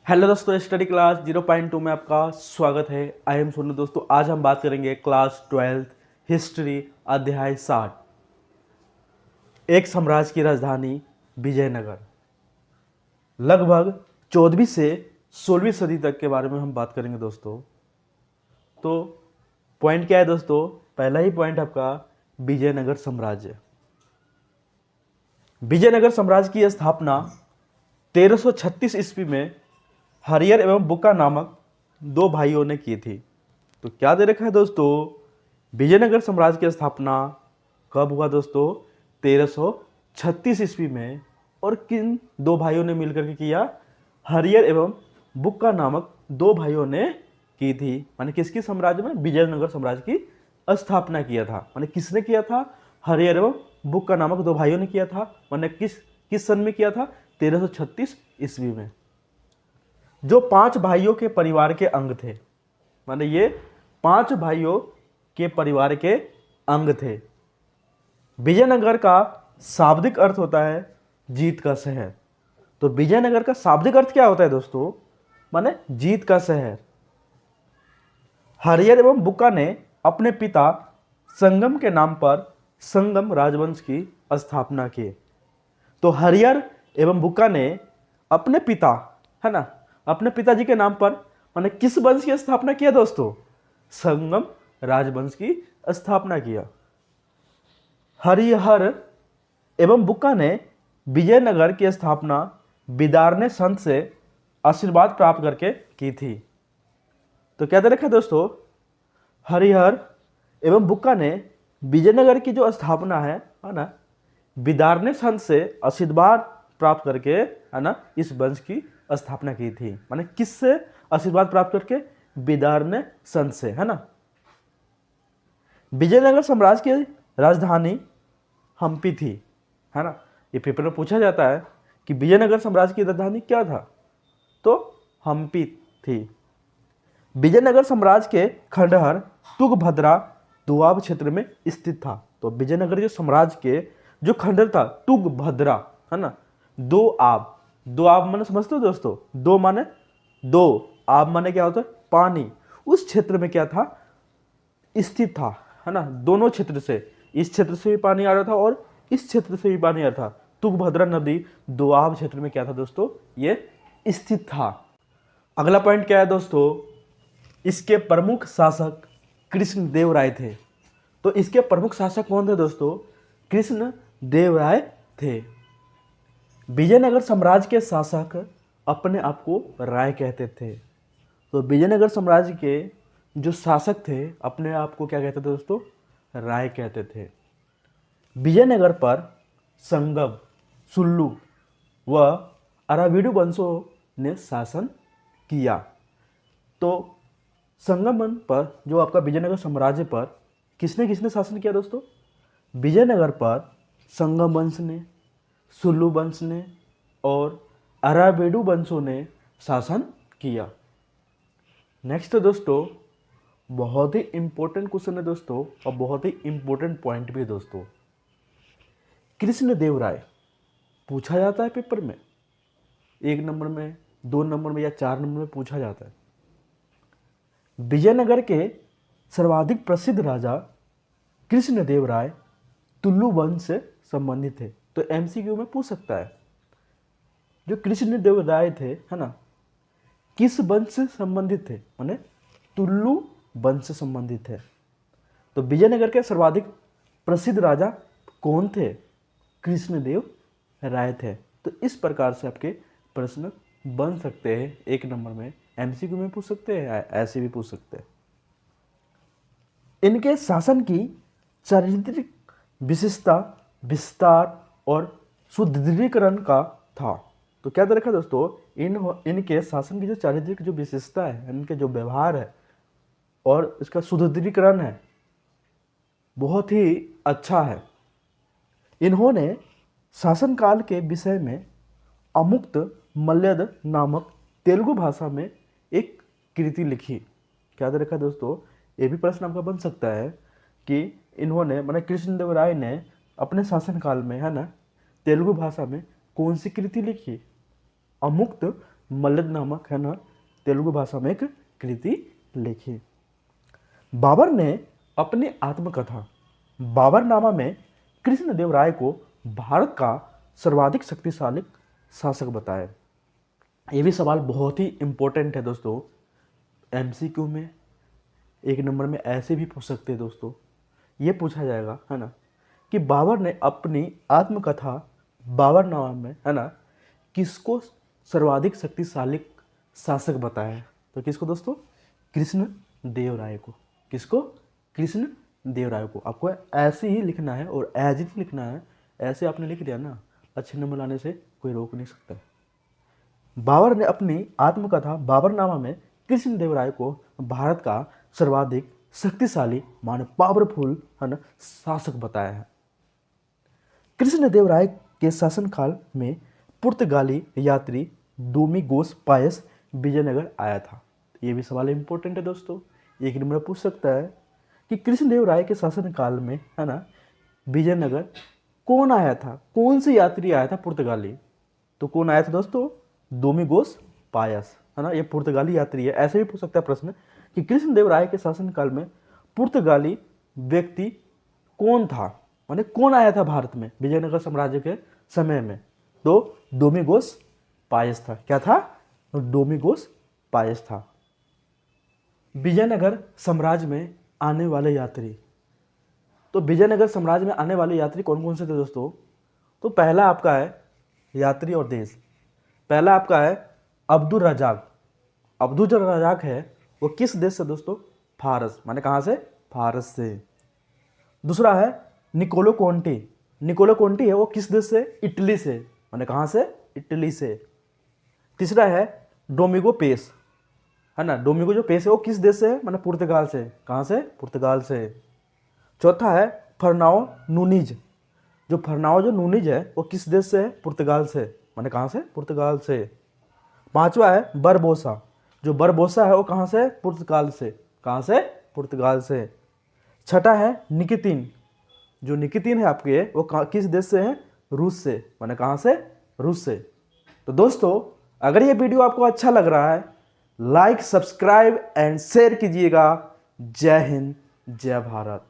Hello दोस्तों, study class 0.2 में आपका स्वागत है। I am Sonu. दोस्तों आज हम बात करेंगे क्लास 12 हिस्ट्री अध्याय 60, एक साम्राज्य की राजधानी विजयनगर। लगभग 14वीं से 16वीं सदी तक के बारे में हम बात करेंगे दोस्तों। तो पॉइंट क्या है दोस्तों? पहला ही पॉइंट आपका विजयनगर साम्राज्य। विजयनगर साम्राज्य की स्थापना 1336 ईस्वी में हरियर एवं बुक्का नामक दो भाइयों ने की थी। तो क्या दे रखा है दोस्तों? विजयनगर साम्राज्य की स्थापना कब हुआ दोस्तों? 1336 ईस्वी में। और किन दो भाइयों ने मिलकर के किया? हरियर एवं बुक्का नामक दो भाइयों ने की थी। माने किसकी साम्राज्य में? विजयनगर साम्राज्य की स्थापना किया था। माने किसने किया था? हरियर एवं बुक्का नामक दो भाइयों ने किया था। माने किस सन में किया था? 1336 ईस्वी में। जो 5 भाइयों के परिवार के अंग थे, माने ये 5 भाइयों के परिवार के अंग थे। विजयनगर का शाब्दिक अर्थ होता है जीत का शहर। तो विजयनगर का शाब्दिक अर्थ क्या होता है दोस्तों? माने जीत का शहर। हरियर एवं बुक्का ने अपने पिता संगम के नाम पर संगम राजवंश की स्थापना की। तो हरियर एवं बुक्का ने अपने पिता, है ना, अपने पिताजी के नाम पर माने किस वंश की स्थापना किया दोस्तों? संगम राजवंश की स्थापना किया। हरिहर एवं बुक्का ने विजयनगर की स्थापना विदारने संत से आशीर्वाद प्राप्त करके की थी। तो क्या दे रखा है दोस्तों? हरिहर एवं बुक्का ने विजयनगर की जो स्थापना है ना, विदारने संत से आशीर्वाद प्राप्त करके, है ना, इस वंश की स्थापना की थी। माने किससे आशीर्वाद प्राप्त करके? विदारने संत से, है ना। विजयनगर साम्राज्य की राजधानी हम्पी थी, है ना। ये पेपर में पूछा जाता है कि विजयनगर साम्राज्य की राजधानी क्या था? तो हम्पी थी। विजयनगर साम्राज्य के खंडहर तुंगभद्रा दोआब क्षेत्र में स्थित था। तो विजयनगर के साम्राज्य के जो खंडहर था तुंगभद्रा, है ना, दो आब माने समझते हो दोस्तों? दो माने दो, आब माने क्या होता है? पानी। उस क्षेत्र में क्या था? स्थित था, है ना। दोनों क्षेत्र से, इस क्षेत्र से भी पानी आ रहा था और इस क्षेत्र से भी पानी आ रहा था। तुंगभद्रा नदी दोआब क्षेत्र में क्या था दोस्तों? ये स्थित था। अगला पॉइंट क्या है दोस्तों? इसके प्रमुख शासक कृष्णदेव राय थे। तो इसके प्रमुख शासक कौन थे दोस्तों? कृष्णदेव राय थे। विजयनगर साम्राज्य के शासक अपने आप को राय कहते थे। तो विजयनगर साम्राज्य के जो शासक थे अपने आप को क्या कहते थे दोस्तों? राय कहते थे। विजयनगर पर संगम, सुल्लू व अराविडु वंशों ने शासन किया। तो संगम पर जो आपका विजयनगर साम्राज्य पर किसने किसने शासन किया दोस्तों? विजयनगर पर संगम वंश ने, सुल्लू वंश ने और अरावेडु वंशों ने शासन किया। नेक्स्ट दोस्तों, बहुत ही इंपॉर्टेंट क्वेश्चन है दोस्तों और बहुत ही इंपॉर्टेंट पॉइंट भी है दोस्तों। कृष्णदेव राय पूछा जाता है पेपर में, 1 नंबर में, 2 नंबर में या 4 नंबर में पूछा जाता है। विजयनगर के सर्वाधिक प्रसिद्ध राजा कृष्णदेव राय तुल्लु वंश से संबंधित थे। तो एमसीक्यू में पूछ सकता है, जो कृष्णदेव राय थे, है ना, किस वंश से संबंधित थे? माने तुल्लु वंश से संबंधित है। तो विजयनगर के सर्वाधिक प्रसिद्ध राजा कौन थे? कृष्णदेव राय थे। तो इस प्रकार से आपके प्रश्न बन सकते हैं 1 नंबर में, एमसीक्यू में पूछ सकते हैं, ऐसे भी पूछ सकते हैं। इनके शासन की चारित्रिक विशेषता विस्तार और सुदृढ़ीकरण का था। तो क्या देखा दोस्तों? इनके शासन की जो चारित्रिक जो विशेषता है, इनके जो व्यवहार है और इसका सुदृढ़ीकरण है, बहुत ही अच्छा है। इन्होंने शासनकाल के विषय में अमुक्त मल्यद नामक तेलुगु भाषा में एक कृति लिखी। क्या दे रखा है दोस्तों? ये भी प्रश्न आपका बन सकता है कि इन्होंने, माने कृष्णदेव राय ने अपने शासनकाल में, है ना, तेलुगु भाषा में कौन सी कृति लिखी? अमुक्त मल्लद नामक है ना तेलुगु भाषा में एक कृति लिखी। बाबर ने अपनी आत्मकथा बाबरनामा में कृष्णदेव राय को भारत का सर्वाधिक शक्तिशाली शासक बताया। ये भी सवाल बहुत ही इम्पोर्टेंट है दोस्तों, एमसीक्यू में 1 नंबर में ऐसे भी पूछ सकते हैं दोस्तों। ये पूछा जाएगा है ना कि बाबर ने अपनी आत्मकथा बाबरनामा में है ना किसको सर्वाधिक शक्तिशाली शासक बताया है। तो किसको दोस्तों? कृष्ण देव राय को। किसको? कृष्ण देव राय को। आपको ऐसे ही लिखना है और एज इट लिखना है। ऐसे आपने लिख दिया ना, अच्छे नंबर लाने से कोई रोक नहीं सकता। बाबर ने अपनी आत्मकथा बाबरनामा में कृष्ण देव राय को भारत का सर्वाधिक शक्तिशाली माने पावरफुल है ना शासक बताया है। कृष्ण देव राय के शासनकाल में पुर्तगाली यात्री डोमिगोस पायस विजयनगर आया था। ये भी सवाल इंपॉर्टेंट है दोस्तों, 1 नंबर पूछ सकता है कि कृष्णदेव राय के शासनकाल में है ना विजयनगर कौन आया था, कौन सी यात्री आया था पुर्तगाली। तो कौन आया था दोस्तों? डोमिगोस पायस है ना, ये पुर्तगाली यात्री है। ऐसे भी पूछ सकता है प्रश्न कि कृष्णदेव राय के शासनकाल में पुर्तगाली व्यक्ति कौन था, माने कौन आया था भारत में विजयनगर साम्राज्य के समय में। तो डोमिगोस पायस था। क्या था? डोमिगोस पायस था। विजयनगर साम्राज्य में आने वाले यात्री, तो विजयनगर साम्राज्य में आने वाले यात्री कौन कौन से थे दोस्तों? तो पहला आपका है यात्री और देश, पहला आपका है अब्दुल रजाक। अब्दुल जो रजाक है वो किस देश से दोस्तों? फारस, माने कहाँ से? फारस से। दूसरा है निकोलो कोंटी। निकोलो कोंटी है वो किस देश से? इटली से, माने कहाँ से? इटली से। तीसरा है डोमिगो पेस है ना, डोमिगो जो पेस है वो किस देश से है? माने पुर्तगाल से। कहाँ से? पुर्तगाल से। चौथा है फर्नाओ नूनीज। जो फर्नाओ जो नूनीज है वो किस देश से है? पुर्तगाल से, माने कहाँ से? पुर्तगाल से। पांचवा है बरबोसा। जो बरबोसा है वो कहाँ से? पुर्तगाल से। कहाँ से? पुर्तगाल से। छठा है निकितिन। जो निकितिन है आपके वो किस देश से है? रूस से, माने कहाँ से? रूस से। तो दोस्तों अगर ये वीडियो आपको अच्छा लग रहा है लाइक, सब्सक्राइब एंड शेयर कीजिएगा। जय हिंद, जय भारत।